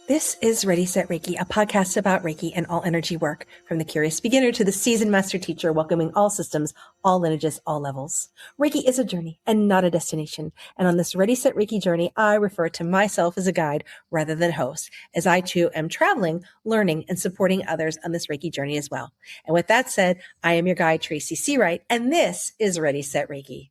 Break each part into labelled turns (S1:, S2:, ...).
S1: This is Ready, Set, Reiki, a podcast about Reiki and all energy work, from the curious beginner to the seasoned master teacher, welcoming all systems, all lineages, all levels. Reiki is a journey and not a destination. And on this Ready, Set, Reiki journey, I refer to myself as a guide rather than host, as I too am traveling, learning, and supporting others on this Reiki journey as well. And with that said, I am your guide, Tracy Seawright, and this is Ready, Set, Reiki.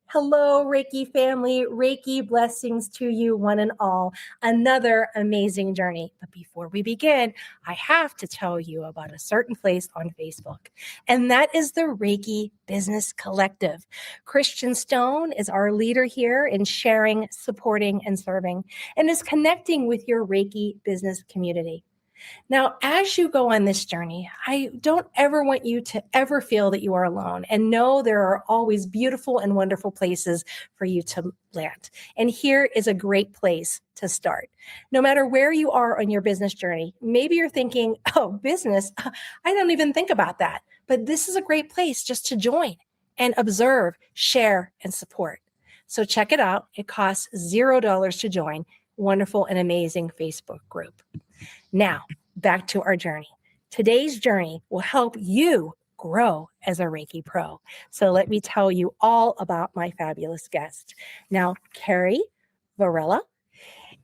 S1: Hello, Reiki family. Reiki blessings to you, one and all. Another amazing journey. But before we begin, I have to tell you about a certain place on Facebook, and that is the Reiki Business Collective. Christian Stone is our leader here in sharing, supporting, and serving, and is connecting with your Reiki business community. Now, as you go on this journey, I don't ever want you to ever feel that you are alone, and know there are always beautiful and wonderful places for you to land. And here is a great place to start. No matter where you are on your business journey, maybe you're thinking, oh, business, I don't even think about that. But this is a great place just to join and observe, share, and support. So check it out. It costs $0 to join. Wonderful and amazing Facebook group. Now, back to our journey. Today's journey will help you grow as a Reiki pro. So let me tell you all about my fabulous guest. Now, Carrie Varella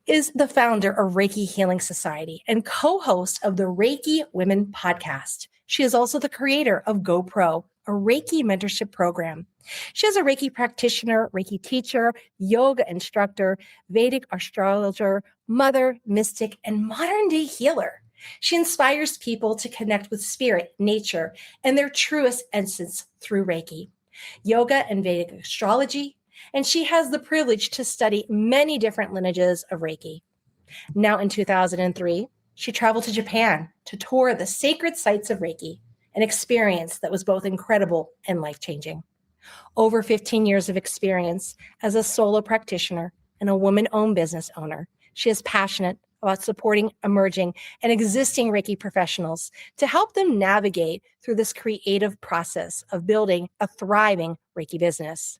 S1: is the founder of Reiki Healing Society and co-host of the Reiki Women Podcast. She is also the creator of GoPro, a Reiki mentorship program. She is a Reiki practitioner, Reiki teacher, yoga instructor, Vedic astrologer, mother, mystic, and modern-day healer. She inspires people to connect with spirit, nature, and their truest essence through Reiki, yoga, and Vedic astrology, and she has the privilege to study many different lineages of Reiki. Now, in 2003, she traveled to Japan to tour the sacred sites of Reiki, an experience that was both incredible and life-changing. Over 15 years of experience as a solo practitioner and a woman-owned business owner, she is passionate about supporting emerging and existing Reiki professionals to help them navigate through this creative process of building a thriving Reiki business.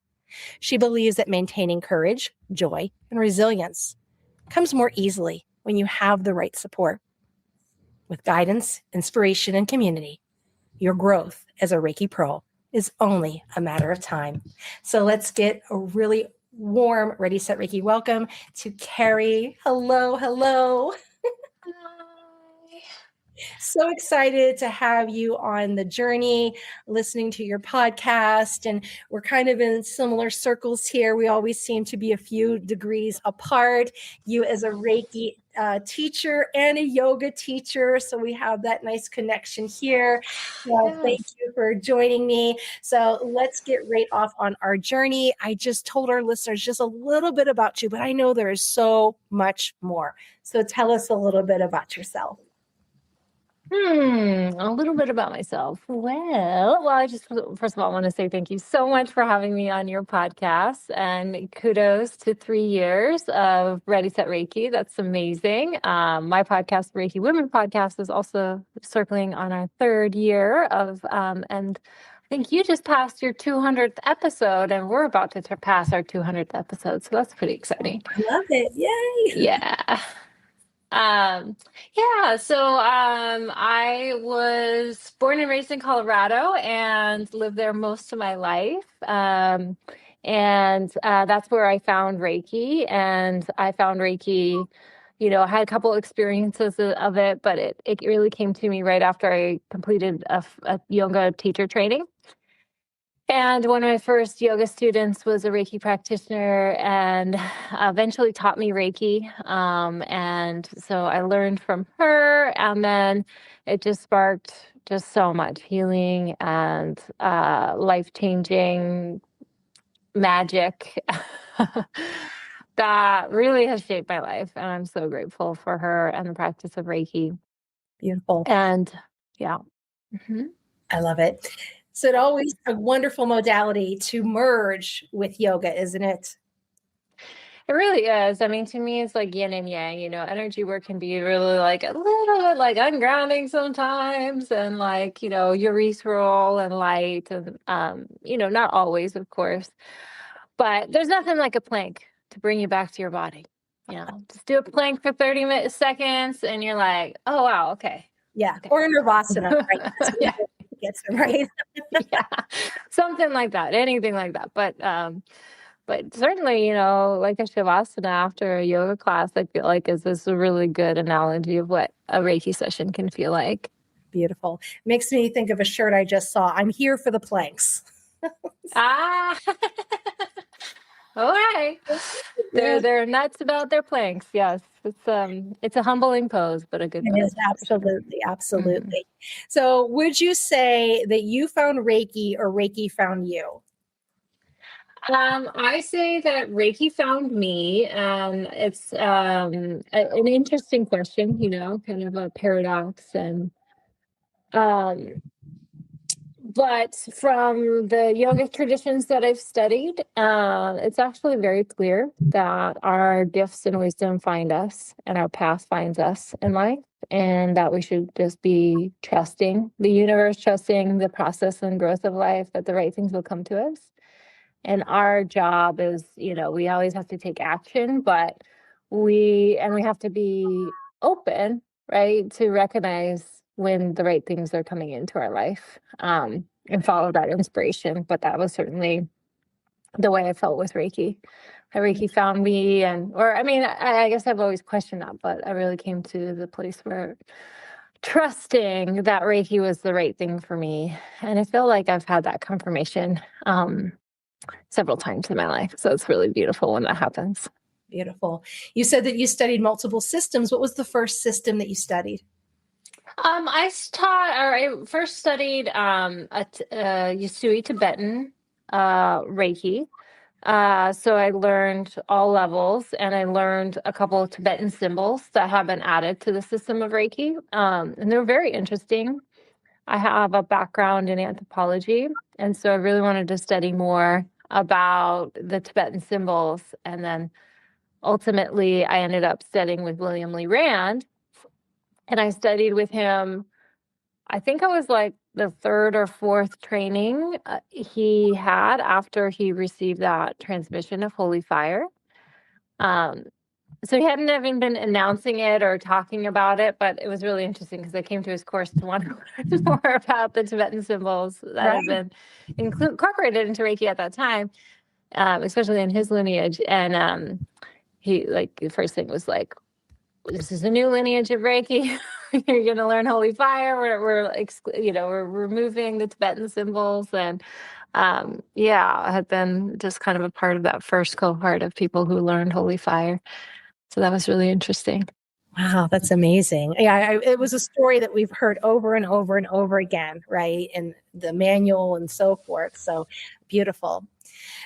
S1: She believes that maintaining courage, joy, and resilience comes more easily when you have the right support. With guidance, inspiration, and community, your growth as a Reiki pro is only a matter of time. So let's get a really warm Ready, Set, Reiki welcome to Carrie. Hello, hello.
S2: Hi.
S1: So excited to have you on the journey, listening to your podcast. And we're kind of in similar circles here. We always seem to be a few degrees apart. You as a Reiki teacher and a yoga teacher. So we have that nice connection here. Well,
S2: Yes.
S1: thank you for joining me. So let's get right off on our journey. I just told our listeners just a little bit about you, but I know there is so much more. So tell us a little bit about yourself.
S2: A little bit about myself. Well, I just first of all want to say thank you so much for having me on your podcast, and kudos to 3 years of Ready Set Reiki. That's amazing. My podcast, Reiki Women Podcast, is also circling on our 3rd year of, and I think you just passed your 200th episode, and we're about to pass our 200th episode, so that's pretty exciting.
S1: I love it. Yay.
S2: Yeah. I was born and raised in Colorado and lived there most of my life. That's where I found Reiki, and I found Reiki, I had a couple experiences of it, but it really came to me right after I completed a yoga teacher training. And one of my first yoga students was a Reiki practitioner and eventually taught me Reiki. And so I learned from her, and then it just sparked just so much healing and life-changing magic that really has shaped my life. And I'm so grateful for her and the practice of Reiki.
S1: Beautiful.
S2: And yeah. Mm-hmm.
S1: I love it. So it's always a wonderful modality to merge with yoga, isn't it?
S2: It really is. I mean, to me, it's like yin and yang. Energy work can be really like a little bit like ungrounding sometimes, and like, urethral and light, and not always, of course. But there's nothing like a plank to bring you back to your body. Just do a plank for 30 seconds and you're like, oh, wow. Okay.
S1: Yeah.
S2: Okay.
S1: Or Nirvasana, right? That's
S2: Yeah.
S1: gets them, right?
S2: Yeah. Something like that, anything like that. But certainly, like a Shavasana after a yoga class, I feel like is this a really good analogy of what a Reiki session can feel like.
S1: Beautiful. Makes me think of a shirt I just saw. I'm here for the planks.
S2: Ah, all right. They're nuts about their planks. Yes, it's a humbling pose, but a good
S1: It
S2: pose.
S1: is absolutely, absolutely. So, would you say that you found Reiki or Reiki found you?
S2: I say that Reiki found me, and it's an interesting question, kind of a paradox, and um, but from the yogic traditions that I've studied, it's actually very clear that our gifts and wisdom find us, and our path finds us in life, and that we should just be trusting the universe, trusting the process and growth of life, that the right things will come to us. And our job is, we always have to take action, but we have to be open, right, to recognize when the right things are coming into our life, and follow that inspiration. But that was certainly the way I felt with Reiki. Reiki found me, I guess I've always questioned that, but I really came to the place where trusting that Reiki was the right thing for me. And I feel like I've had that confirmation several times in my life. So it's really beautiful when that happens.
S1: Beautiful. You said that you studied multiple systems. What was the first system that you studied?
S2: I first studied Yusui Tibetan Reiki. So I learned all levels, and I learned a couple of Tibetan symbols that have been added to the system of Reiki. And they're very interesting. I have a background in anthropology, and so I really wanted to study more about the Tibetan symbols. And then ultimately, I ended up studying with William Lee Rand, and I studied with him. I think I was like the third or fourth training he had after he received that transmission of Holy Fire. Um, so he hadn't even been announcing it or talking about it, but it was really interesting because I came to his course to want to learn more about the Tibetan symbols that had been incorporated into Reiki at that time, especially in his lineage. And he, like, the first thing was like, this is a new lineage of Reiki. You're going to learn Holy Fire. We're removing the Tibetan symbols. And I had been just kind of a part of that first cohort of people who learned Holy Fire. So that was really interesting.
S1: Wow, that's amazing. Yeah, it was a story that we've heard over and over and over again, right? In the manual and so forth. So beautiful.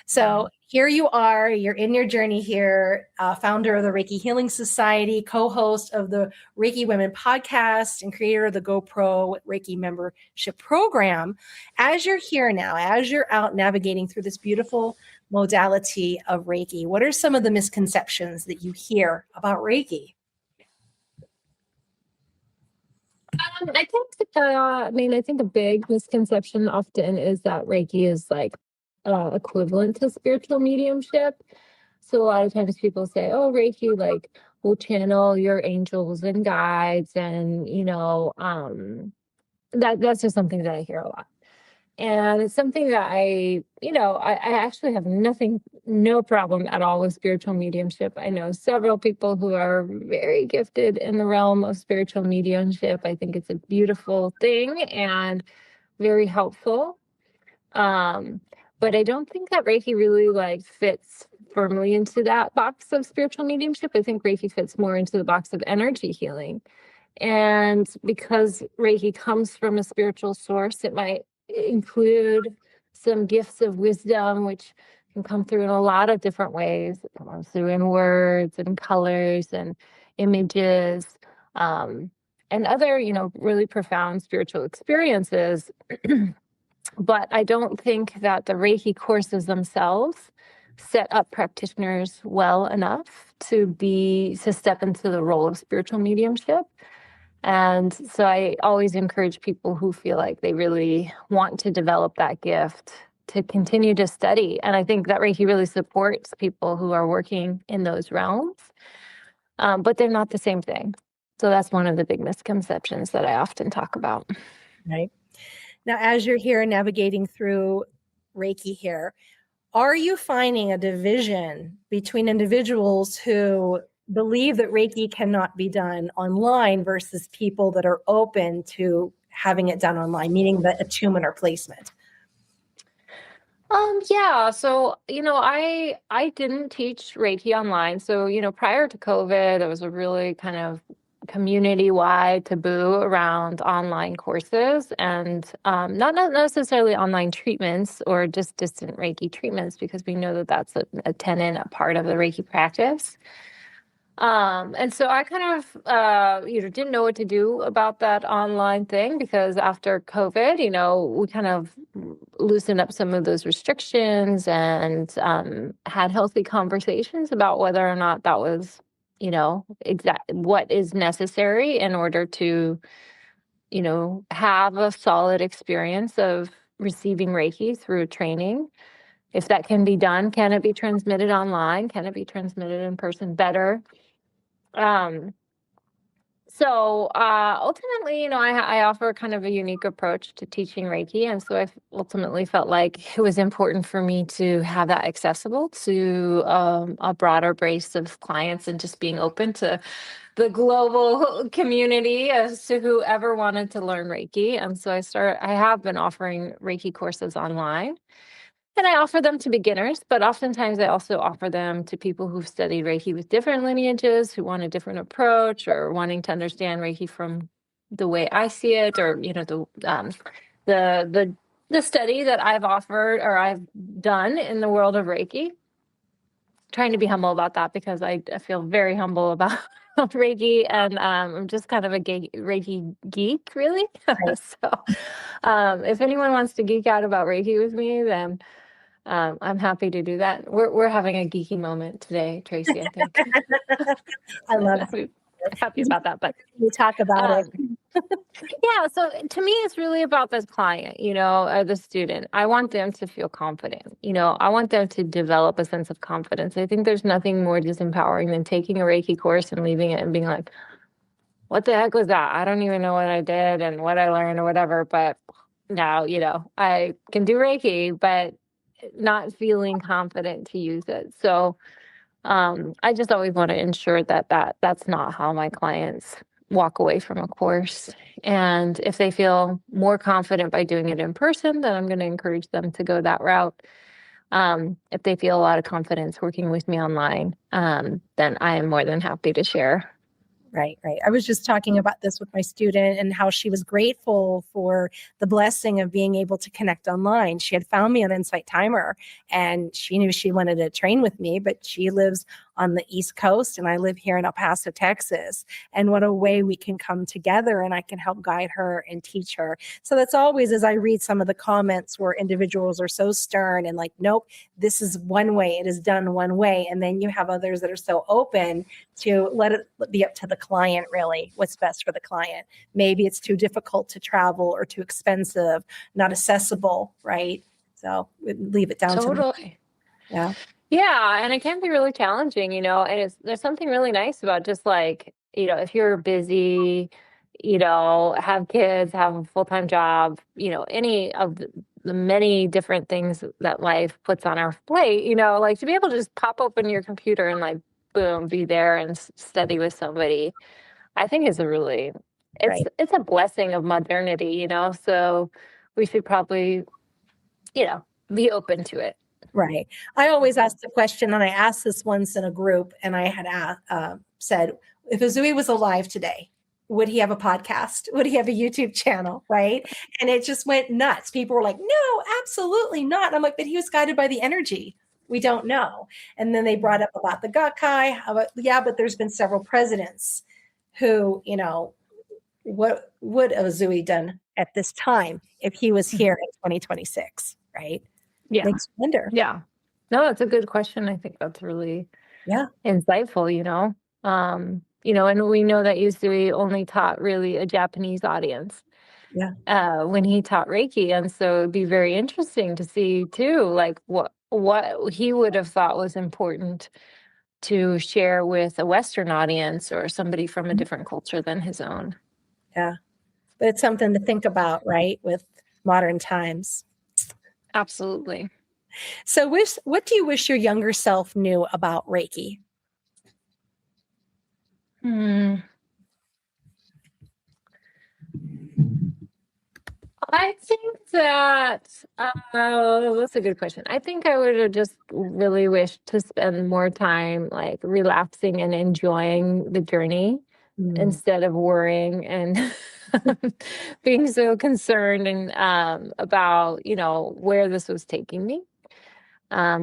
S1: So here you are, you're in your journey here, founder of the Reiki Healing Society, co-host of the Reiki Women Podcast, and creator of the GoPro Reiki membership program. As you're here now, as you're out navigating through this beautiful modality of Reiki, what are some of the misconceptions that you hear about Reiki?
S2: I think a big misconception often is that Reiki is like equivalent to spiritual mediumship. So a lot of times people say, "Oh, Reiki like will channel your angels and guides," and that's just something that I hear a lot. And it's something that I actually have no problem at all with spiritual mediumship. I know several people who are very gifted in the realm of spiritual mediumship. I think it's a beautiful thing and very helpful. But I don't think that Reiki really like fits firmly into that box of spiritual mediumship. I think Reiki fits more into the box of energy healing. And because Reiki comes from a spiritual source, it might include some gifts of wisdom, which can come through in a lot of different ways. It comes through in words and colors and images, and other, really profound spiritual experiences. But I don't think that the Reiki courses themselves set up practitioners well enough to step into the role of spiritual mediumship. And so I always encourage people who feel like they really want to develop that gift to continue to study. And I think that Reiki really supports people who are working in those realms. but they're not the same thing. So that's one of the big misconceptions that I often talk about.
S1: Right. Now, as you're here navigating through Reiki here, are you finding a division between individuals who believe that Reiki cannot be done online versus people that are open to having it done online, meaning the attunement or placement?
S2: Yeah. So, I didn't teach Reiki online. So, prior to COVID, there was a really kind of community-wide taboo around online courses and not necessarily online treatments or just distant Reiki treatments, because we know that that's a tenet, a part of the Reiki practice. And so I kind of, didn't know what to do about that online thing, because after COVID, we kind of loosened up some of those restrictions and had healthy conversations about whether or not that was, what is necessary in order to, have a solid experience of receiving Reiki through training. If that can be done, can it be transmitted online? Can it be transmitted in person better? Um, so ultimately, I offer kind of a unique approach to teaching Reiki. And so I ultimately felt like it was important for me to have that accessible to a broader base of clients, and just being open to the global community as to whoever wanted to learn Reiki. And so I have been offering Reiki courses online. And I offer them to beginners, but oftentimes I also offer them to people who've studied Reiki with different lineages, who want a different approach, or wanting to understand Reiki from the way I see it, or the study that I've offered or I've done in the world of Reiki. Trying to be humble about that, because I feel very humble about Reiki, and I'm just kind of a Reiki geek, really.
S1: Right.
S2: So if anyone wants to geek out about Reiki with me, then I'm happy to do that. We're having a geeky moment today, Tracy, I think.
S1: I love
S2: Happy about that. But
S1: you talk about it.
S2: yeah, so to me, it's really about the client, the student. I want them to feel confident. I want them to develop a sense of confidence. I think there's nothing more disempowering than taking a Reiki course and leaving it and being like, what the heck was that? I don't even know what I did and what I learned or whatever. But now, I can do Reiki, but not feeling confident to use it. So I just always want to ensure that's not how my clients walk away from a course. And if they feel more confident by doing it in person, then I'm going to encourage them to go that route. If they feel a lot of confidence working with me online, then I am more than happy to share.
S1: Right, right. I was just talking about this with my student and how she was grateful for the blessing of being able to connect online. She had found me on Insight Timer, and she knew she wanted to train with me, but she lives on the East Coast and I live here in El Paso, Texas. And what a way we can come together and I can help guide her and teach her. So that's always, as I read some of the comments where individuals are so stern and like, nope, this is one way, it is done one way. And then you have others that are so open to let it be up to the client, really, what's best for the client. Maybe it's too difficult to travel or too expensive, not accessible, right? So we'd leave it down to them. Yeah.
S2: Yeah, and it can be really challenging, and there's something really nice about just like, if you're busy, have kids, have a full-time job, any of the many different things that life puts on our plate, like to be able to just pop open your computer and like, boom, be there and study with somebody, I think is
S1: Right.
S2: it's a blessing of modernity, so we should probably, be open to it.
S1: Right. I always ask the question, and I asked this once in a group, and I had said, if Azui was alive today, would he have a podcast? Would he have a YouTube channel? Right. And it just went nuts. People were like, no, absolutely not. I'm like, but he was guided by the energy. We don't know. And then they brought up about the Gakkai. Yeah, but there's been several presidents who, what would Azui done at this time if he was here in 2026? Right.
S2: Yeah.
S1: Makes you wonder.
S2: Yeah. No, that's a good question. I think that's really insightful, and we know that Usui only taught really a Japanese audience.
S1: Yeah.
S2: When he taught Reiki. And so it'd be very interesting to see too, like what he would have thought was important to share with a Western audience or somebody from a different culture than his own.
S1: Yeah. But it's something to think about, right? With modern times.
S2: Absolutely.
S1: So what do you wish your younger self knew about Reiki?
S2: I think that that's a good question. I think I would have just really wished to spend more time like relaxing and enjoying the journey instead of worrying and being so concerned and about, you know, where this was taking me.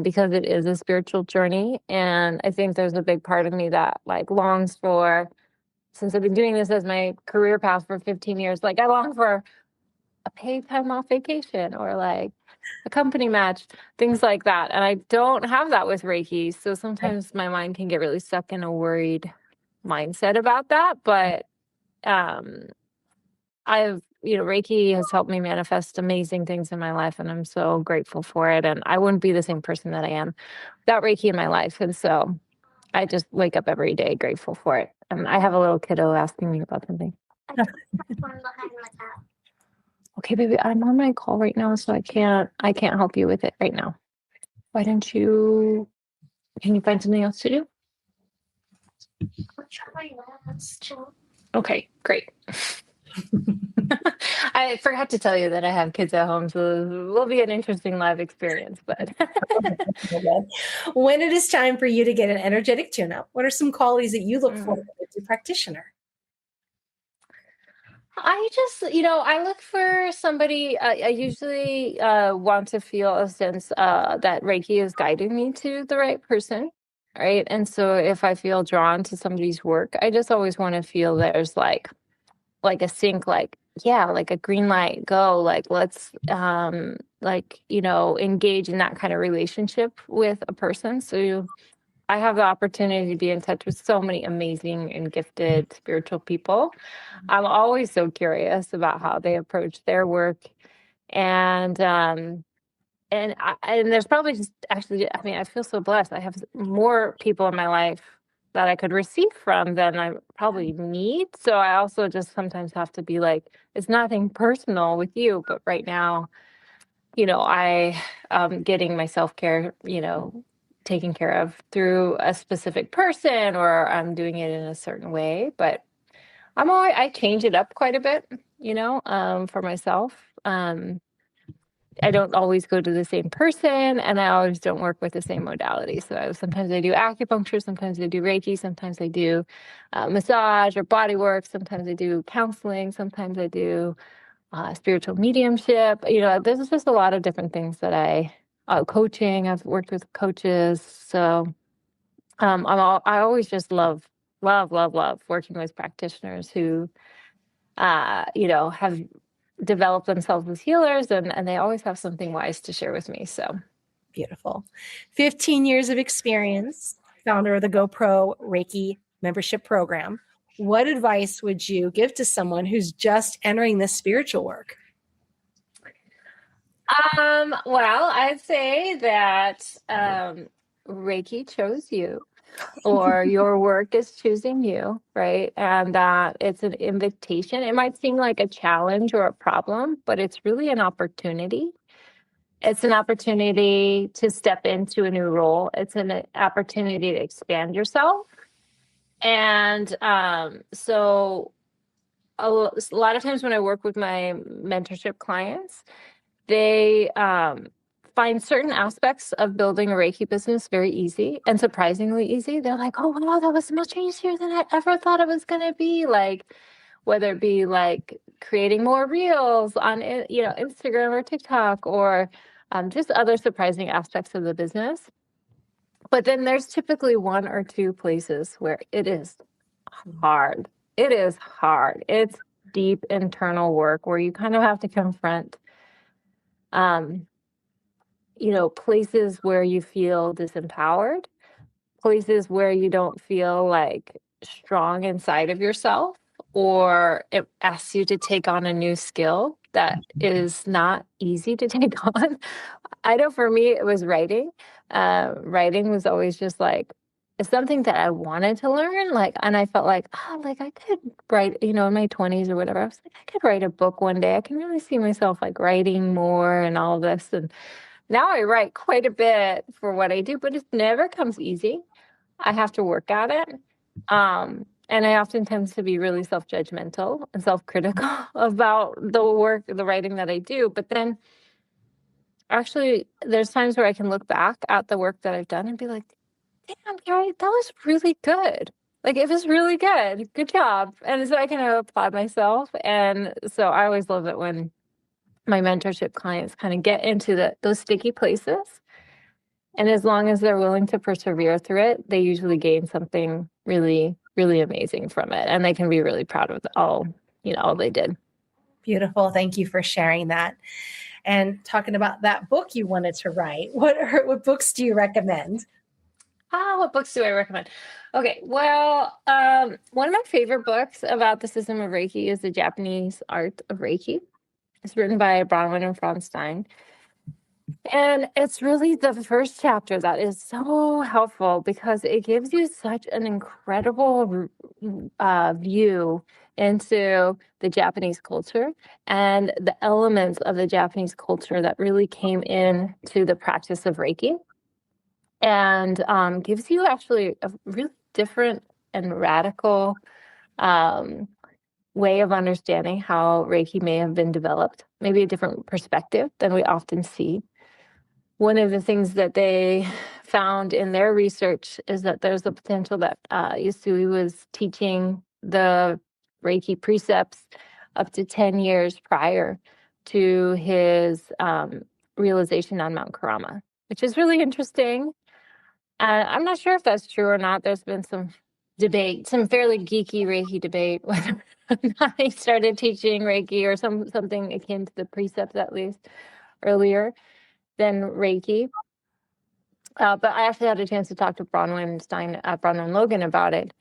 S2: Because it is a spiritual journey. And I think there's a big part of me that like longs for, since I've been doing this as my career path for 15 years, like I long for a paid time off vacation or like a company match, things like that. And I don't have that with Reiki. So sometimes my mind can get really stuck in a worried mindset about that. But Reiki has helped me manifest amazing things in my life, and I'm so grateful for it. And I wouldn't be the same person that I am without Reiki in my life. And so I just wake up every day grateful for it. And I have a little kiddo asking me about something. Okay, baby, I'm on my call right now, so I can't help you with it right now. Why don't you, can you find something else to do? Okay, great. I forgot to tell you that I have kids at home, so it will be an interesting live experience. But
S1: when it is time for you to get an energetic tune-up, what are some qualities that you look for as a practitioner?
S2: I just, I look for somebody, I usually want to feel a sense that Reiki is guiding me to the right person, right? And so if I feel drawn to somebody's work, I just always want to feel there's like a sync, like, yeah, like a green light, go, like, let's, engage in that kind of relationship with a person. So I have the opportunity to be in touch with so many amazing and gifted spiritual people. I'm always so curious about how they approach their work. And there's probably just actually, I mean, I feel so blessed. I have more people in my life that I could receive from than I probably need. So I also just sometimes have to be like, it's nothing personal with you, but right now, I getting my self-care, taken care of through a specific person, or I'm doing it in a certain way. But I change it up quite a bit, for myself. I don't always go to the same person, and I always don't work with the same modality. So sometimes I do acupuncture, sometimes I do Reiki, sometimes I do massage or body work, sometimes I do counseling, sometimes I do spiritual mediumship. There's just a lot of different things that coaching. I've worked with coaches, so I always just love working with practitioners who, have develop themselves as healers, and they always have something wise to share with me. So
S1: beautiful. 15 years of experience, founder of the GoPro Reiki membership program. What advice would you give to someone who's just entering this spiritual work?
S2: Well, I'd say that Reiki chose you, or your work is choosing you, right? And that it's an invitation. It might seem like a challenge or a problem, but it's really an opportunity. It's an opportunity to step into a new role. It's an opportunity to expand yourself. And so a lot of times when I work with my mentorship clients, they find certain aspects of building a Reiki business very easy and surprisingly easy. They're like, oh, wow, that was much easier than I ever thought it was going to be. Like, whether it be like creating more reels on, Instagram or TikTok, or just other surprising aspects of the business. But then there's typically one or two places where it is hard. It is hard. It's deep internal work where you kind of have to confront places where you feel disempowered, places where you don't feel like strong inside of yourself, or it asks you to take on a new skill that is not easy to take on. I know for me, it was writing. Writing was always just like, it's something that I wanted to learn. Like, and I felt like, oh, like I could write, in my 20s or whatever. I was like, I could write a book one day. I can really see myself like writing more and all of this. And now I write quite a bit for what I do, but it never comes easy. I have to work at it. And I often tend to be really self-judgmental and self-critical about the writing that I do. But then actually, there's times where I can look back at the work that I've done and be like, damn, Carrie, that was really good. Like, it was really good. Good job. And so I kind of applaud myself. And so I always love it when my mentorship clients kind of get into those sticky places. And as long as they're willing to persevere through it, they usually gain something really, really amazing from it. And they can be really proud of all they did.
S1: Beautiful. Thank you for sharing that. And talking about that book you wanted to write, what books do you recommend?
S2: What books do I recommend? Okay, well, one of my favorite books about the system of Reiki is The Japanese Art of Reiki. It's written by Bronwyn and Fronstein. And it's really the first chapter that is so helpful because it gives you such an incredible view into the Japanese culture and the elements of the Japanese culture that really came in to the practice of Reiki. And gives you actually a really different and radical way of understanding how Reiki may have been developed, maybe a different perspective than we often see. One of the things that they found in their research is that there's the potential that Usui was teaching the Reiki precepts up to 10 years prior to his realization on Mount Karama, which is really interesting. I'm not sure if that's true or not. There's been some debate, some fairly geeky Reiki debate, whether or not he started teaching Reiki or something akin to the precepts, at least earlier than Reiki. But I actually had a chance to talk to Bronwyn Logan about it.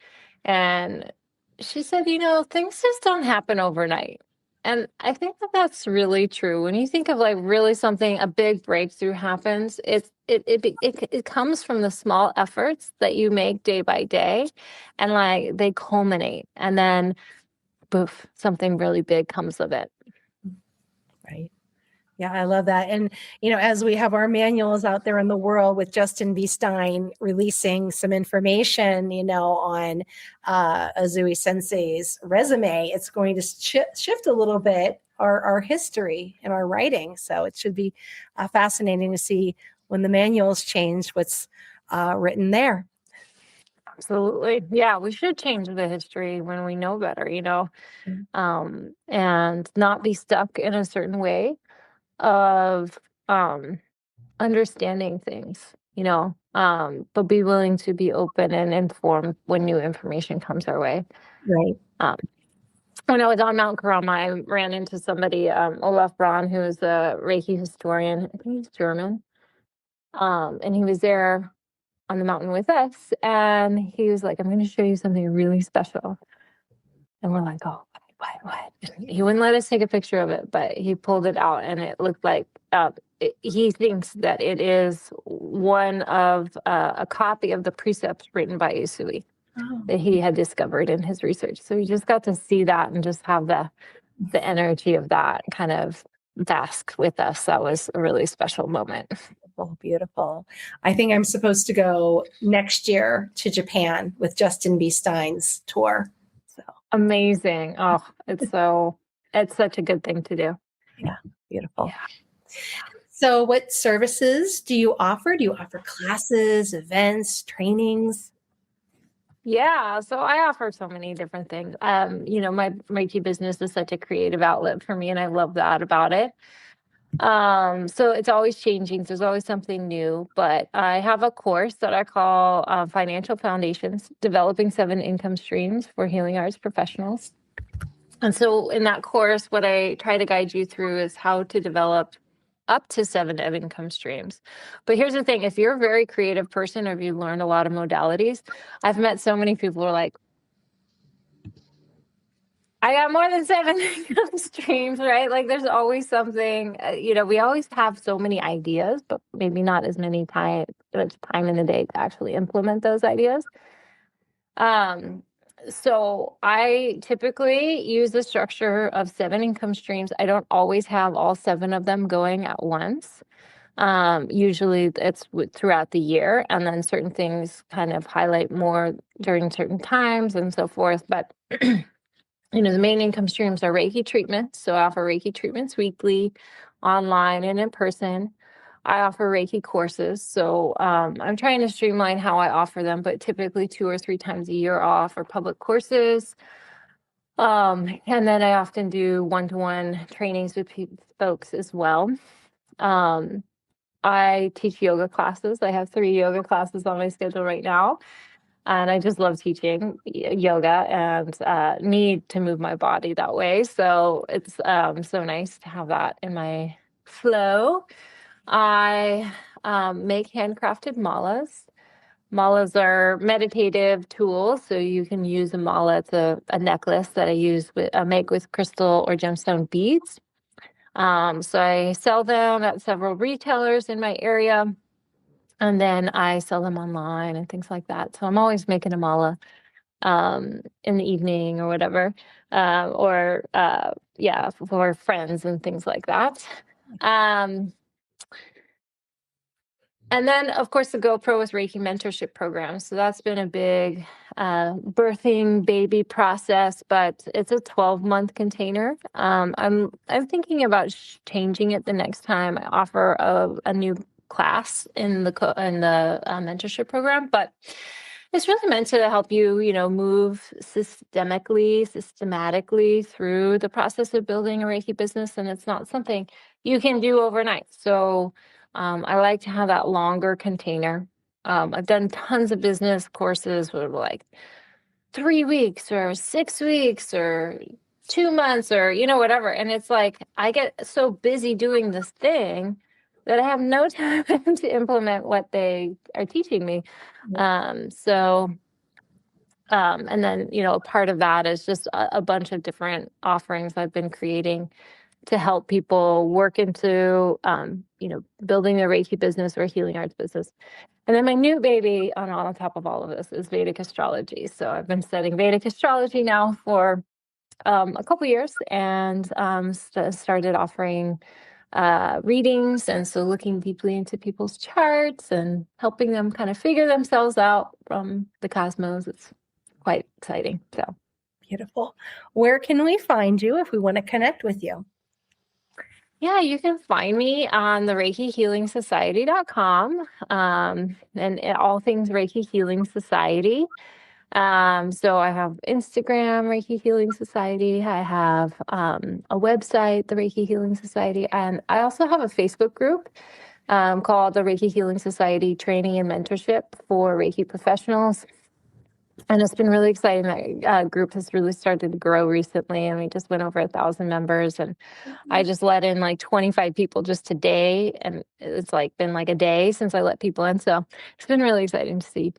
S2: And she said, things just don't happen overnight. And I think that that's really true. When you think of like really something, a big breakthrough happens, it comes from the small efforts that you make day by day, and like they culminate, and then poof, something really big comes of it.
S1: Right. Yeah, I love that. And, as we have our manuals out there in the world with Justin B. Stein releasing some information, on Uzui Sensei's resume, it's going to shift a little bit our history and our writing. So it should be fascinating to see when the manuals change what's written there.
S2: Absolutely. Yeah, we should change the history when we know better, and not be stuck in a certain way of understanding things, but be willing to be open and informed when new information comes our way.
S1: Right.
S2: When I was on Mount Karama, I ran into somebody, Olaf Braun, who is a Reiki historian. I think he's German. And he was there on the mountain with us, and he was like, I'm going to show you something really special. And we're like, oh, what? He wouldn't let us take a picture of it, but he pulled it out, and it looked like he thinks that it is one of a copy of the precepts written by Usui that he had discovered in his research. So he just got to see that and just have the energy of that kind of bask with us. That was a really special moment.
S1: Oh, beautiful. I think I'm supposed to go next year to Japan with Justin B. Stein's tour. So
S2: amazing. Oh, it's such a good thing to do.
S1: Yeah. Beautiful.
S2: Yeah.
S1: So what services do you offer? Do you offer classes, events, trainings?
S2: Yeah, so I offer so many different things. My Reiki business is such a creative outlet for me, and I love that about it. So it's always changing. There's always something new, but I have a course that I call Financial Foundations, Developing 7 Income Streams for Healing Arts Professionals. And so in that course, what I try to guide you through is how to develop up to 7 of income streams. But here's the thing, if you're a very creative person or if you learned a lot of modalities, I've met so many people who are like, I got more than 7 income streams, right? Like there's always something, we always have so many ideas, but maybe not as much time in the day to actually implement those ideas. So I typically use the structure of 7 income streams. I don't always have all 7 of them going at once. Usually it's throughout the year, and then certain things kind of highlight more during certain times and so forth. But the main income streams are Reiki treatments. So I offer Reiki treatments weekly, online and in person. I offer Reiki courses. So I'm trying to streamline how I offer them, but typically 2 or 3 times a year I'll offer public courses. And then I often do one-to-one trainings with folks as well. I teach yoga classes. I have 3 yoga classes on my schedule right now. And I just love teaching yoga and need to move my body that way. So it's so nice to have that in my flow. I make handcrafted malas. Malas are meditative tools, so you can use a mala. It's a necklace that I make with crystal or gemstone beads. So I sell them at several retailers in my area. And then I sell them online and things like that. So I'm always making a mala in the evening or whatever, for friends and things like that. And then, of course, the GoPro with Reiki mentorship program. So that's been a big birthing baby process, but it's a 12-month container. I'm thinking about changing it the next time I offer a new class in the mentorship program, but it's really meant to help you, move systematically through the process of building a Reiki business, and it's not something you can do overnight. So I like to have that longer container. I've done tons of business courses with like 3 weeks or 6 weeks or 2 months or, whatever. And it's like, I get so busy doing this thing that I have no time to implement what they are teaching me. And then, part of that is just a bunch of different offerings I've been creating to help people work into, building their Reiki business or healing arts business. And then my new baby on top of all of this is Vedic astrology. So I've been studying Vedic astrology now for a couple years, and started offering readings. And so looking deeply into people's charts and helping them kind of figure themselves out from the cosmos. It's quite exciting. So
S1: Beautiful. Where can we find you if we want to connect with you?
S2: Yeah, you can find me on the Reiki Healing Society.com, and all things Reiki Healing Society. So I have Instagram, Reiki Healing Society. I have a website, the Reiki Healing Society, and I also have a Facebook group called the Reiki Healing Society Training and Mentorship for Reiki Professionals. And it's been really exciting. That group has really started to grow recently, and we just went over 1,000 members. And I just let in like 25 people just today, and it's like been like a day since I let people in. So it's been really exciting to see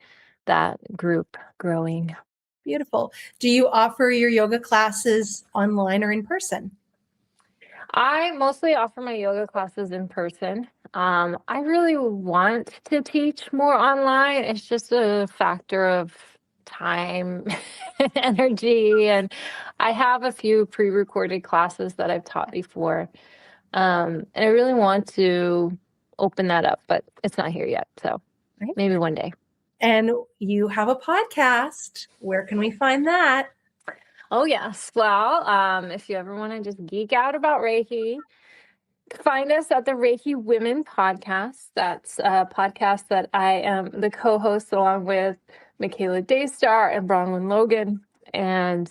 S2: that group growing.
S1: Beautiful. Do you offer your yoga classes online or in person?
S2: I mostly offer my yoga classes in person. I really want to teach more online. It's just a factor of time, energy, and I have a few pre-recorded classes that I've taught before. And I really want to open that up, but it's not here yet. So maybe one day.
S1: And you have a podcast. Where can we find that?
S2: Oh, yes. Well, if you ever want to just geek out about Reiki, find us at the Reiki Women Podcast. That's a podcast that I am the co-host along with Michaela Daystar and Bronwyn Logan. And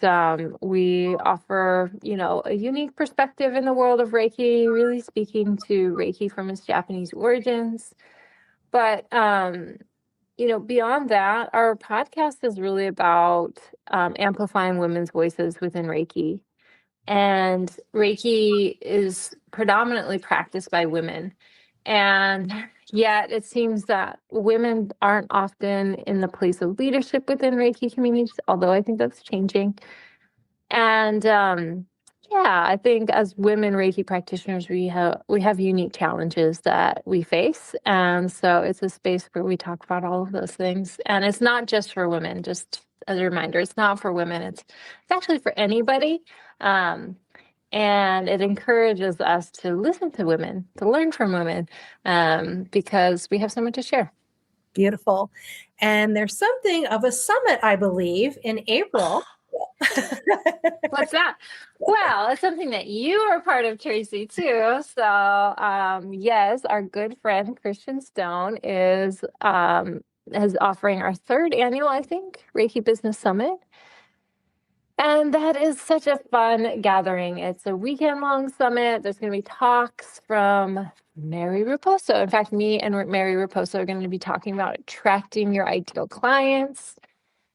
S2: we offer, a unique perspective in the world of Reiki, really speaking to Reiki from its Japanese origins. But, beyond that, our podcast is really about amplifying women's voices within Reiki. And Reiki is predominantly practiced by women. And yet it seems that women aren't often in the place of leadership within Reiki communities, although I think that's changing. And yeah, I think as women Reiki practitioners, we have unique challenges that we face. And so it's a space where we talk about all of those things. And it's not just for women, just as a reminder, it's not for women. It's actually for anybody. And it encourages us to listen to women, to learn from women, because we have so much to share.
S1: Beautiful. And there's something of a summit, I believe, in April.
S2: What's that? Well, it's something that you are part of, Tracy, too. So, yes, our good friend Christian Stone is offering our third annual, I think, Reiki Business Summit. And that is such a fun gathering. It's a weekend-long summit. There's going to be talks from Mary Raposo. In fact, me and Mary Raposo are going to be talking about attracting your ideal clients.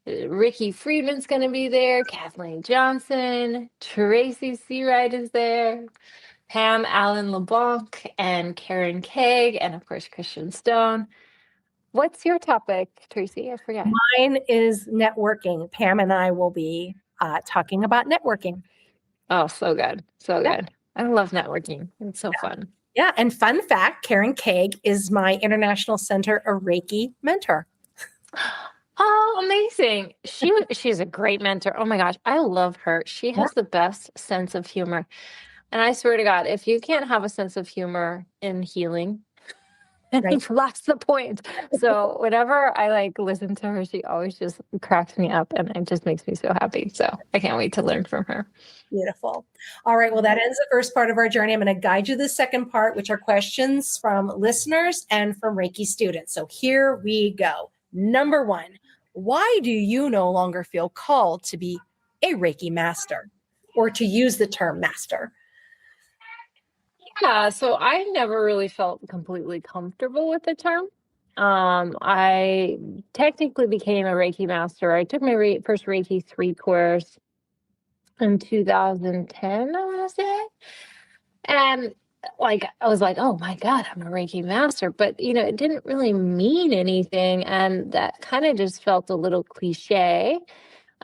S2: Ricky Friedman's going to be there. Kathleen Johnson. Tracy Seawright is there. Pam Allen LeBlanc and Karen Kaig, and of course, Christian Stone. What's your topic, Tracy? I forget.
S1: Mine is networking. Pam and I will be talking about networking.
S2: Oh, so good. So good. I love networking. It's so fun.
S1: Yeah. And fun fact, Karen Kaig is my International Center of Reiki mentor.
S2: Oh, amazing. She's a great mentor. Oh my gosh. I love her. She has the best sense of humor. And I swear to God, if you can't have a sense of humor in healing, then you've lost the point. So whenever I listen to her, she always just cracks me up and it just makes me so happy. So I can't wait to learn from her.
S1: Beautiful. All right. Well, that ends the first part of our journey. I'm going to guide you to the second part, which are questions from listeners and from Reiki students. So here we go. Number one, why do you no longer feel called to be a Reiki master or to use the term master?
S2: Yeah, so I never really felt completely comfortable with the term. I technically became a Reiki master. I took my first Reiki 3 course in 2010, I want to say. And I was like, oh my God, I'm a Reiki master. But, it didn't really mean anything. And that kind of just felt a little cliche.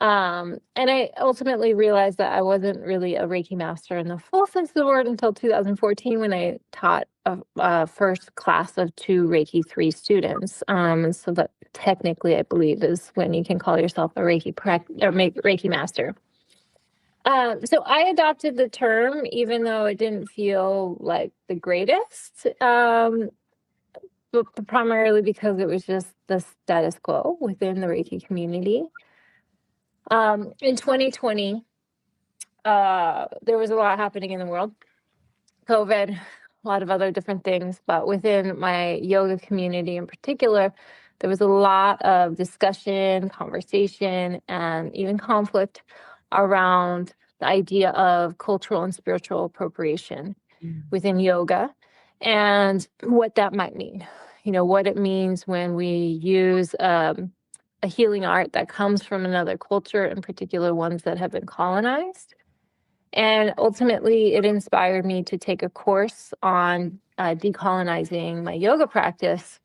S2: And I ultimately realized that I wasn't really a Reiki master in the full sense of the word until 2014 when I taught a first class of 2 Reiki 3 students. So that technically, I believe, is when you can call yourself a Reiki master. So I adopted the term, even though it didn't feel like the greatest, but primarily because it was just the status quo within the Reiki community. In 2020, there was a lot happening in the world, COVID, a lot of other different things, but within my yoga community in particular, there was a lot of discussion, conversation, and even conflict around the idea of cultural and spiritual appropriation within yoga and what that might mean. What it means when we use a healing art that comes from another culture, in particular ones that have been colonized. And ultimately, it inspired me to take a course on decolonizing my yoga practice.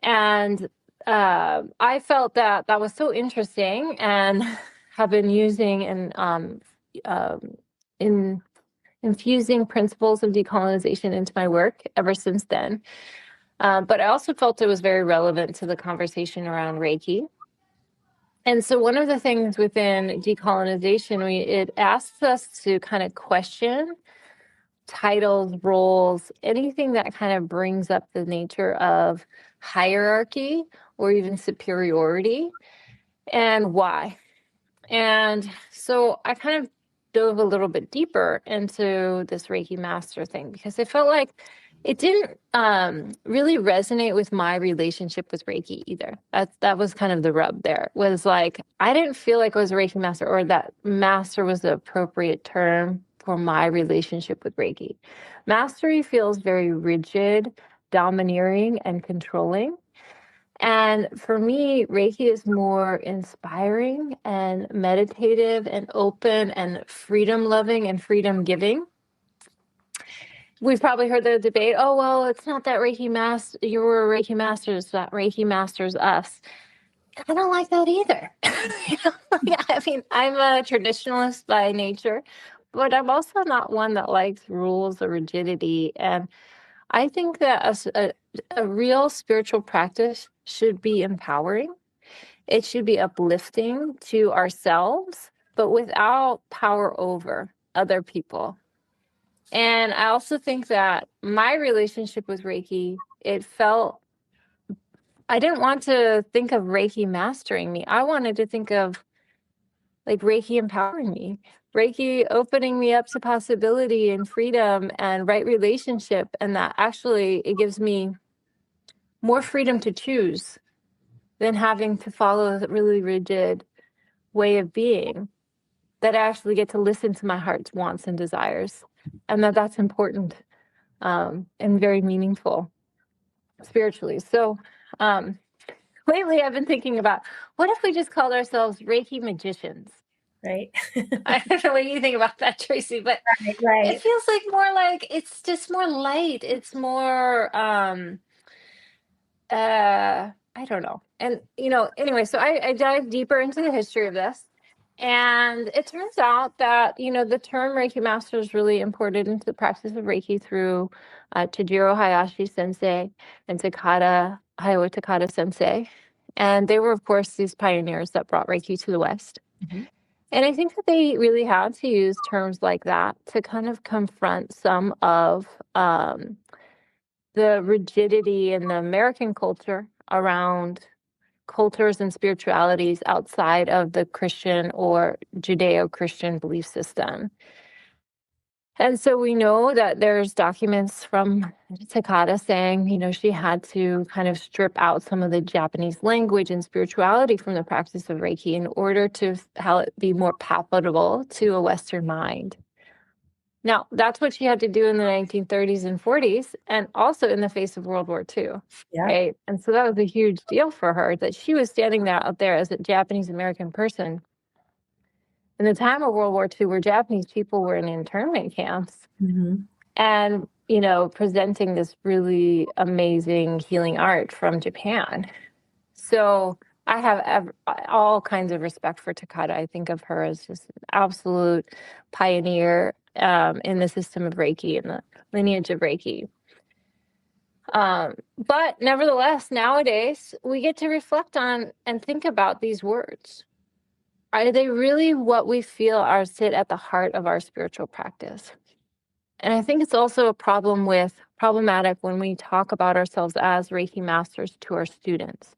S2: And I felt that was so interesting and have been using and in infusing principles of decolonization into my work ever since then. But I also felt it was very relevant to the conversation around Reiki. And so one of the things within decolonization, it asks us to kind of question titles, roles, anything that kind of brings up the nature of hierarchy or even superiority, and why. And so I kind of dove a little bit deeper into this Reiki master thing because I felt like it didn't really resonate with my relationship with Reiki either. That was kind of the rub there, was like, I didn't feel like I was a Reiki master or that master was the appropriate term for my relationship with Reiki. Mastery feels very rigid, domineering, and controlling. And for me, Reiki is more inspiring and meditative and open and freedom loving and freedom giving. We've probably heard the debate, oh, well, it's not that Reiki master, you were a Reiki master, it's that Reiki masters us. I don't like that either. I mean, I'm a traditionalist by nature, but I'm also not one that likes rules or rigidity. And I think that a real spiritual practice should be empowering. It should be uplifting to ourselves, but without power over other people. And I also think that my relationship with Reiki, I didn't want to think of Reiki mastering me. I wanted to think of like Reiki empowering me, Reiki opening me up to possibility and freedom and right relationship. And that actually it gives me more freedom to choose than having to follow a really rigid way of being, that I actually get to listen to my heart's wants and desires. And that's important and very meaningful spiritually. So lately I've been thinking about, what if we just called ourselves Reiki magicians?
S1: Right.
S2: I don't know what you think about that, Tracy, but
S1: Right.
S2: it feels like more like it's just more light. It's more I don't know. And anyway, so I dive deeper into the history of this. And it turns out that, the term Reiki master is really imported into the practice of Reiki through Tajiro Hayashi sensei and Hayao Takada sensei. And they were, of course, these pioneers that brought Reiki to the West.
S1: Mm-hmm.
S2: And I think that they really had to use terms like that to kind of confront some of the rigidity in the American culture around cultures and spiritualities outside of the Christian or Judeo-Christian belief system. And so we know that there's documents from Takada saying, she had to kind of strip out some of the Japanese language and spirituality from the practice of Reiki in order to have it be more palatable to a Western mind. Now, that's what she had to do in the 1930s and 40s, and also in the face of World War II, right? And so that was a huge deal for her, that she was standing there out there as a Japanese American person in the time of World War II, where Japanese people were in internment camps, and, presenting this really amazing healing art from Japan. So I have all kinds of respect for Takada. I think of her as just an absolute pioneer in the system of Reiki and the lineage of Reiki. But nevertheless, nowadays, we get to reflect on and think about these words. Are they really what we feel sit at the heart of our spiritual practice? And I think it's also problematic when we talk about ourselves as Reiki masters to our students,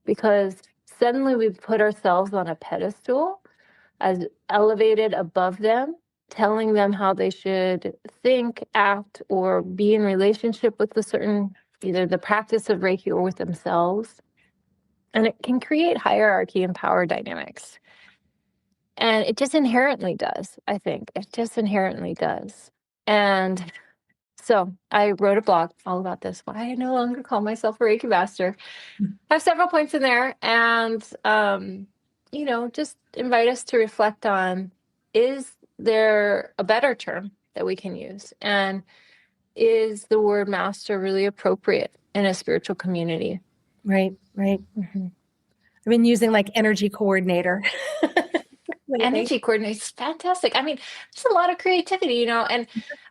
S2: because suddenly we put ourselves on a pedestal as elevated above them, telling them how they should think, act, or be in relationship with either the practice of Reiki or with themselves. And it can create hierarchy and power dynamics. And it just inherently does, I think. It just inherently does. And so I wrote a blog all about this, why I no longer call myself a Reiki master. I have several points in there, and, just invite us to reflect on, is there a better term that we can use? And is the word master really appropriate in a spiritual community?
S1: Right. Mm-hmm. I've been using like energy coordinator.
S2: Energy coordinator is fantastic. I mean, there's a lot of creativity, and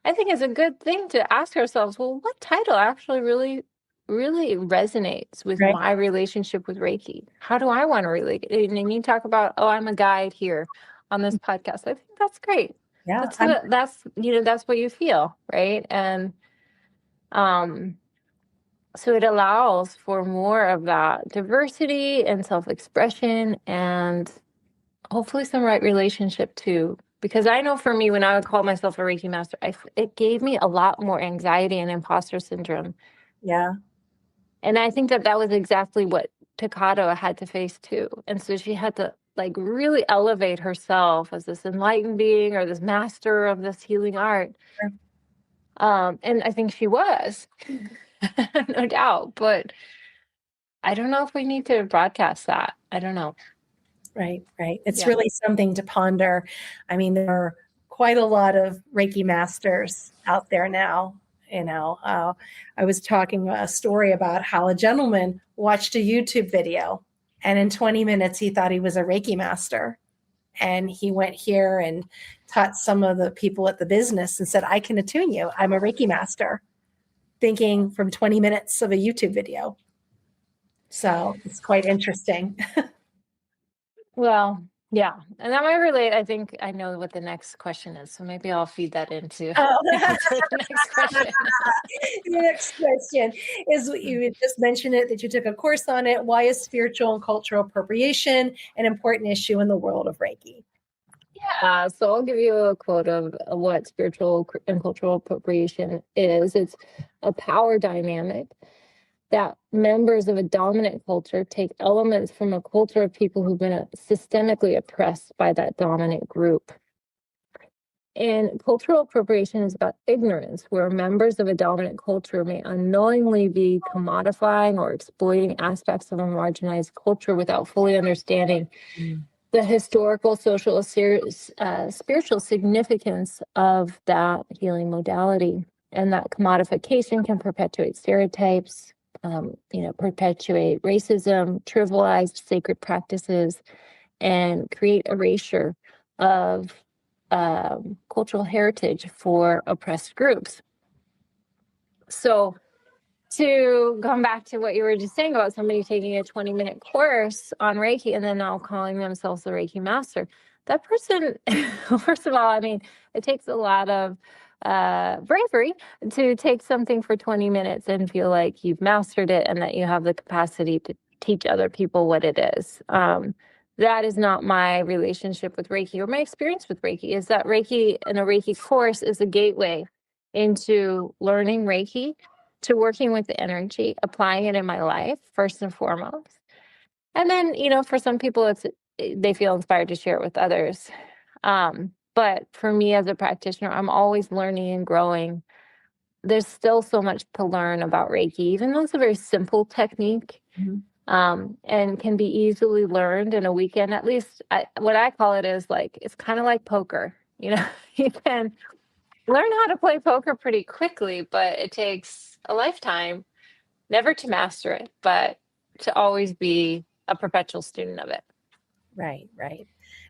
S2: I think it's a good thing to ask ourselves, well, what title actually really, really resonates with my relationship with Reiki? How do I want to relate? And you talk about, I'm a guide here on this podcast. I think that's great.
S1: Yeah.
S2: That's what you feel, right? And so it allows for more of that diversity and self-expression, and hopefully some right relationship too. Because I know for me, when I would call myself a Reiki master, it gave me a lot more anxiety and imposter syndrome.
S1: Yeah.
S2: And I think that was exactly what Takada had to face too. And so she had to really elevate herself as this enlightened being or this master of this healing art.
S1: Sure.
S2: And I think she was, no doubt. But I don't know if we need to broadcast that. I don't know.
S1: Right. It's really something to ponder. I mean, there are quite a lot of Reiki masters out there now. I was talking a story about how a gentleman watched a YouTube video And in 20 minutes, he thought he was a Reiki master. And he went here and taught some of the people at the business and said, I can attune you. I'm a Reiki master, thinking from 20 minutes of a YouTube video. So it's quite interesting.
S2: Well, yeah. And that might relate. I think I know what the next question is. So maybe I'll feed that into,
S1: Oh.
S2: into the next question.
S1: The next question is, you just mentioned it, that you took a course on it. Why is spiritual and cultural appropriation an important issue in the world of Reiki?
S2: Yeah, so I'll give you a quote of what spiritual and cultural appropriation is. It's a power dynamic that members of a dominant culture take elements from a culture of people who've been systemically oppressed by that dominant group. And cultural appropriation is about ignorance, where members of a dominant culture may unknowingly be commodifying or exploiting aspects of a marginalized culture without fully understanding the historical, social, spiritual significance of that healing modality. And that commodification can perpetuate stereotypes, perpetuate racism, trivialize sacred practices, and create erasure of cultural heritage for oppressed groups. So to come back to what you were just saying about somebody taking a 20-minute course on Reiki and then now calling themselves a Reiki master, that person, first of all, I mean, it takes a lot of bravery to take something for 20 minutes and feel like you've mastered it and that you have the capacity to teach other people what it is. That is not my relationship with Reiki, or my experience with Reiki is that Reiki and a Reiki course is a gateway into learning Reiki, to working with the energy, applying it in my life, first and foremost. And then, for some people, they feel inspired to share it with others. But for me as a practitioner, I'm always learning and growing. There's still so much to learn about Reiki, even though it's a very simple technique.
S1: Mm-hmm.
S2: And can be easily learned in a weekend. At least what I call it is it's kind of like poker. You can learn how to play poker pretty quickly, but it takes a lifetime, never to master it, but to always be a perpetual student of it.
S1: Right.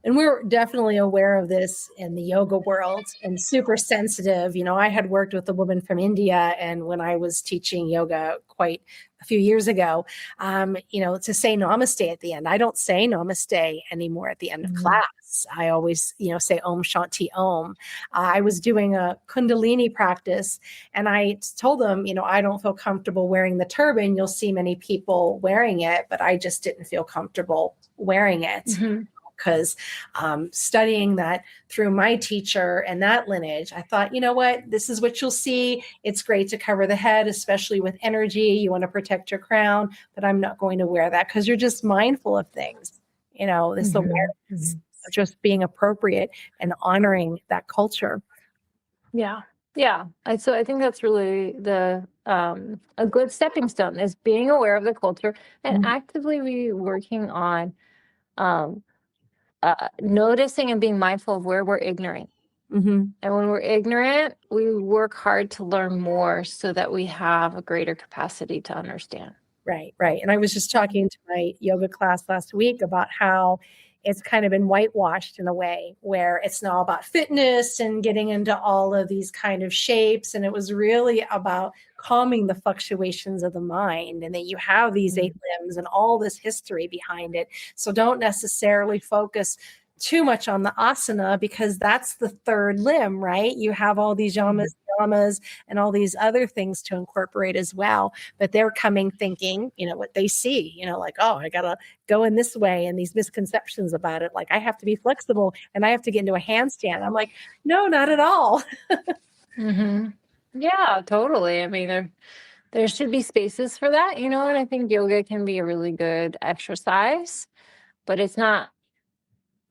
S1: And we're definitely aware of this in the yoga world and super sensitive. I had worked with a woman from India, and when I was teaching yoga quite a few years ago, to say namaste at the end. I don't say namaste anymore at the end of class. I always, say Om Shanti Om. I was doing a Kundalini practice, and I told them, I don't feel comfortable wearing the turban. You'll see many people wearing it, but I just didn't feel comfortable wearing it. Mm-hmm. Because studying that through my teacher and that lineage, I thought, you know what, this is what you'll see. It's great to cover the head, especially with energy. You want to protect your crown, but I'm not going to wear that, because you're just mindful of things. This awareness of just being appropriate and honoring that culture.
S2: Yeah. So I think that's really a good stepping stone, is being aware of the culture and actively working on noticing and being mindful of where we're ignorant. Mm-hmm. And when we're ignorant, we work hard to learn more so that we have a greater capacity to understand.
S1: Right. And I was just talking to my yoga class last week about how it's kind of been whitewashed in a way, where it's now about fitness and getting into all of these kind of shapes. And it was really about calming the fluctuations of the mind, and that you have these 8 limbs and all this history behind it. So don't necessarily focus too much on the asana, because that's the 3rd limb, right? You have all these yamas, and all these other things to incorporate as well. But they're coming thinking, what they see, oh, I got to go in this way, and these misconceptions about it. Like, I have to be flexible and I have to get into a handstand. I'm like, no, not at all.
S2: Mm-hmm. Yeah, totally. I mean, there should be spaces for that, and I think yoga can be a really good exercise, but it's not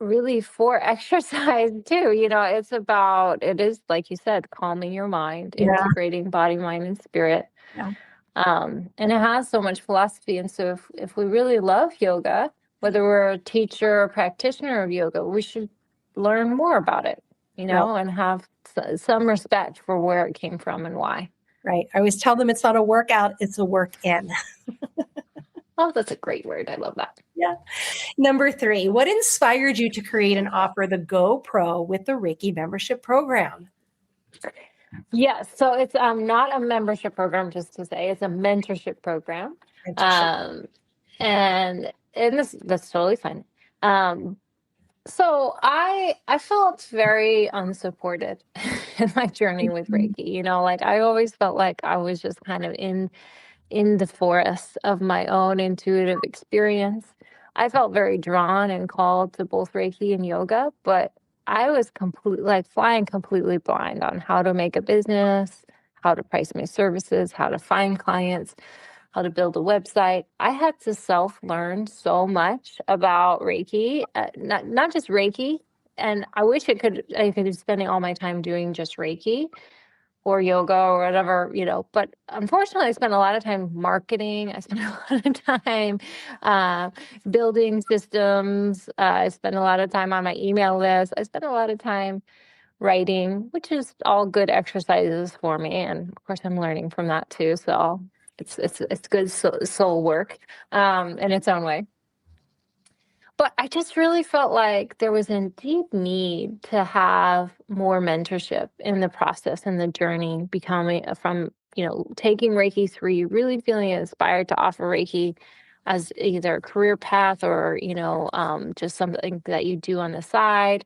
S2: really for exercise too. It is, like you said, calming your mind, integrating body, mind, and spirit. Yeah. And it has so much philosophy. And so if we really love yoga, whether we're a teacher or practitioner of yoga, we should learn more about it, and have some respect for where it came from and why.
S1: Right. I always tell them it's not a workout, it's a work in.
S2: Oh, that's a great word. I love that.
S1: Yeah. Number 3, what inspired you to create and offer the GoPro with the Reiki membership program?
S2: Yes. So it's not a membership program, just to say it's a mentorship program.
S1: Mentorship.
S2: Um, and that's totally fine. Um, so I felt very unsupported in my journey with
S1: Mhm.
S2: Reiki. Like I always felt like I was just kind of in the forest of my own intuitive experience. I felt very drawn and called to both Reiki and yoga, but I was completely like flying completely blind on how to make a business, how to price my services, how to find clients, how to build a website. I had to self-learn so much about Reiki, not just Reiki. And I wish I could be spending all my time doing just Reiki or yoga or whatever, but unfortunately I spent a lot of time marketing. I spent a lot of time uh, building systems. I spent a lot of time on my email list. I spent a lot of time writing, which is all good exercises for me. And of course I'm learning from that too. So it's good soul work in its own way. But I just really felt like there was a deep need to have more mentorship in the process and the journey becoming from, taking Reiki 3, really feeling inspired to offer Reiki as either a career path or, just something that you do on the side.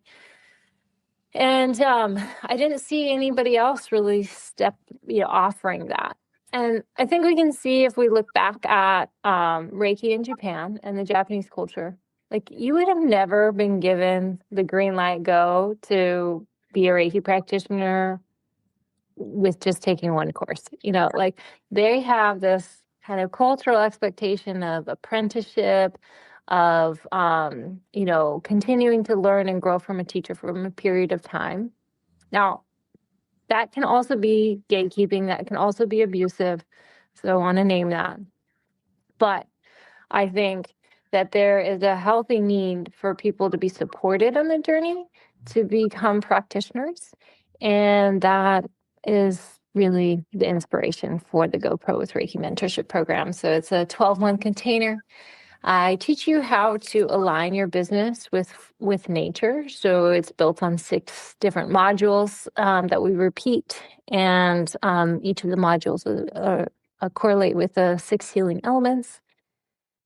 S2: And I didn't see anybody else really offering that. And I think we can see if we look back at Reiki in Japan and the Japanese culture, like you would have never been given the green light go to be a Reiki practitioner with just taking one course. Like they have this kind of cultural expectation of apprenticeship, of continuing to learn and grow from a teacher from a period of time. Now, that can also be gatekeeping, that can also be abusive. So I want to name that. But I think that there is a healthy need for people to be supported on the journey to become practitioners. And that is really the inspiration for the GoPro with Reiki mentorship program. So it's a 12-month container. I teach you how to align your business with nature. So it's built on 6 different modules that we repeat, and each of the modules correlate with the 6 healing elements.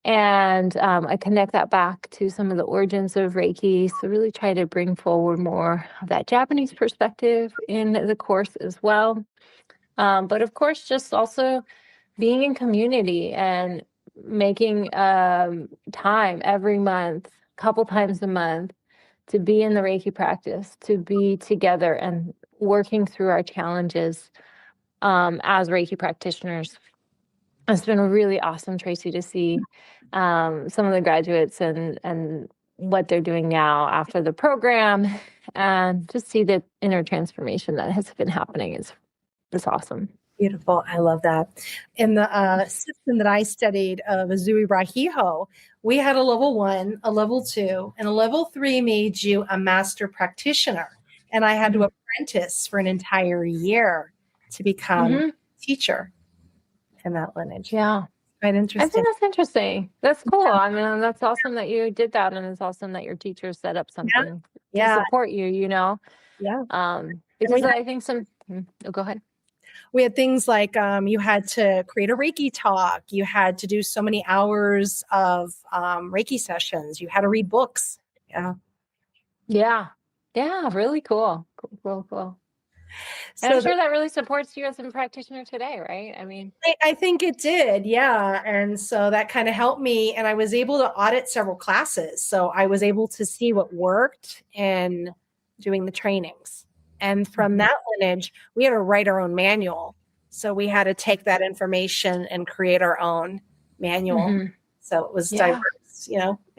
S2: And I connect that back to some of the origins of Reiki. So really try to bring forward more of that Japanese perspective in the course as well. But of course, just also being in community and making time every month, a couple times a month, to be in the Reiki practice, to be together and working through our challenges as Reiki practitioners. It's been really awesome, Tracy, to see some of the graduates and what they're doing now after the program, and just see the inner transformation that has been happening is awesome.
S1: Beautiful. I love that. In the system that I studied of Azui Rahiho, we had a level 1, a level 2, and a level 3 made you a master practitioner. And I had to apprentice for an entire year to become a teacher in that lineage.
S2: Yeah.
S1: Quite
S2: I
S1: interesting.
S2: think that's interesting. That's cool. I mean, that's awesome that you did that. And it's awesome that your teacher set up something to support you,
S1: Yeah.
S2: Because I think go ahead.
S1: We had things like you had to create a Reiki talk. You had to do so many hours of Reiki sessions. You had to read books. Yeah.
S2: Yeah. Yeah. Really cool. Cool. And
S1: So
S2: I'm sure that really supports you as a practitioner today, right? I mean,
S1: I think it did. Yeah. And so that kind of helped me. And I was able to audit several classes. So I was able to see what worked in doing the trainings. And from that lineage, we had to write our own manual. So we had to take that information and create our own manual. So it was diverse,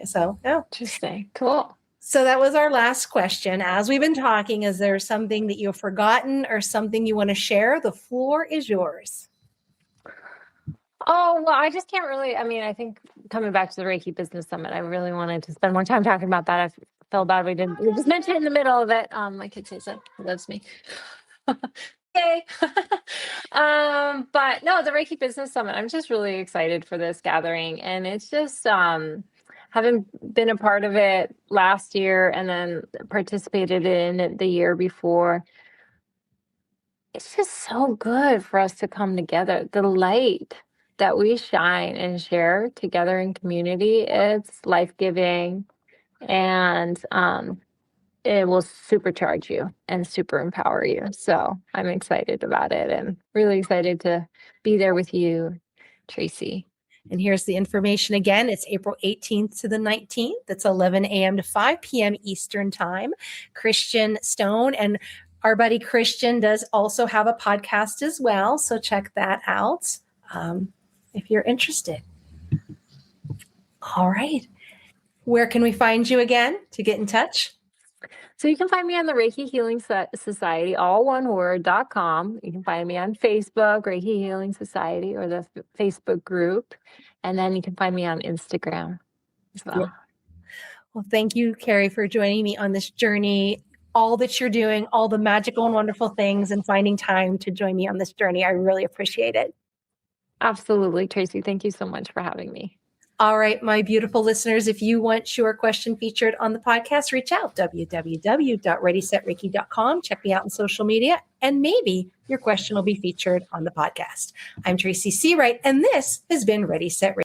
S1: So, yeah.
S2: Interesting. Cool.
S1: So that was our last question. As we've been talking, is there something that you've forgotten or something you want to share? The floor is yours.
S2: Oh, well, I just can't really, I think coming back to the Reiki Business Summit, I really wanted to spend more time talking about that. I felt bad we just mentioned it in the middle of it. My kid says that he loves me. Yay. But no, the Reiki Business Summit, I'm just really excited for this gathering. And it's just having been a part of it last year and then participated in it the year before. It's just so good for us to come together. The light that we shine and share together in community, it's life-giving, and it will supercharge you and super empower you. So I'm excited about it and really excited to be there with you, Tracy.
S1: And here's the information again. It's April 18th to the 19th. That's 11 a.m. to 5 p.m. Eastern Time. Christian Stone and our buddy Christian does also have a podcast as well. So check that out if you're interested. All right. Where can we find you again to get in touch?
S2: So you can find me on the Reiki Healing Society, all one word.com. You can find me on Facebook, Reiki Healing Society, or the Facebook group. And then you can find me on Instagram as well.
S1: Yeah. Well, thank you, Carrie, for joining me on this journey. All that you're doing, all the magical and wonderful things, and finding time to join me on this journey. I really appreciate it.
S2: Absolutely, Tracy. Thank you so much for having me.
S1: All right, my beautiful listeners, if you want your question featured on the podcast, reach out, www.readysetreiki.com. Check me out on social media, and maybe your question will be featured on the podcast. I'm Tracy Seawright, and this has been Ready, Set, Reiki.